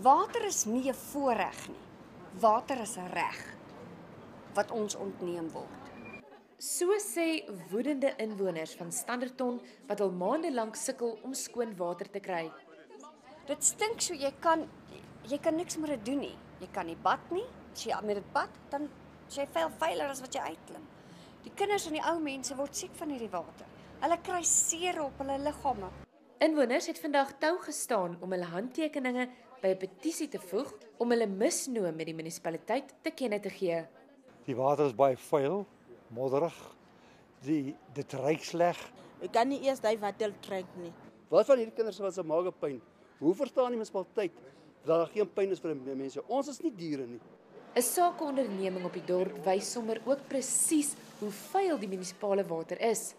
Water is nie 'n voorreg nie. Water is 'n reg wat ons ontneem word. So sê woedende inwoners van Standerton wat al maande lank sukkel om skoon water te kry. Dit stink so jy kan niks met dit doen nie. Jy kan nie bad nie. As jy met dit bad, dan is jy veel veiliger as wat jy uitklim. Die kinders en die ou mense word siek van hierdie water. Hulle kry seer op hulle liggame. Inwoners het vandag tou gestaan om hulle handtekeninge by 'n petisie te voeg om hulle misnoom met die munisipaliteit te kenne te gee. Die water is baie vuil, modderig. Dit ruik sleg. Ek kan nie eers daai water trek nie. Wat van hierdie kinders wat se maag pyn? Hoe verstaan die munisipaliteit dat daar geen pyn is vir die mense? Ons is nie diere nie. 'n Sakeonderneming op die dorp wys sommer ook presies hoe vuil die munisipale water is.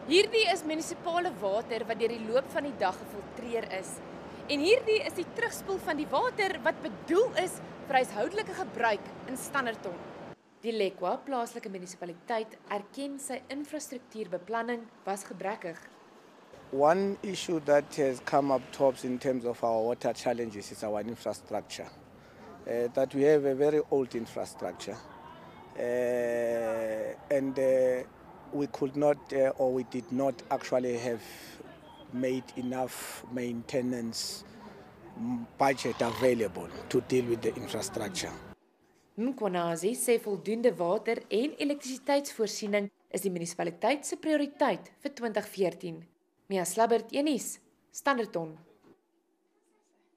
Hierdie is munisipale water wat deur die loop van die dag gefiltreer is. En hierdie is die terugspoel van die water wat bedoel is vir huishoudelike gebruik in Standerton. Die Lekwa plaaslike munisipaliteit erken sy infrastruktuurbeplanning was gebrekkig. One issue that has come up tops in terms of our water challenges is our infrastructure. That we have a very old infrastructure. We could not or we did not actually have made enough maintenance budget available to deal with the infrastructure. Mkhonazi sê voldoende water en elektrisiteitsvoorsiening is die munisipaliteit se prioriteit vir 2014. Mia Slabbert, Unies, Standerton.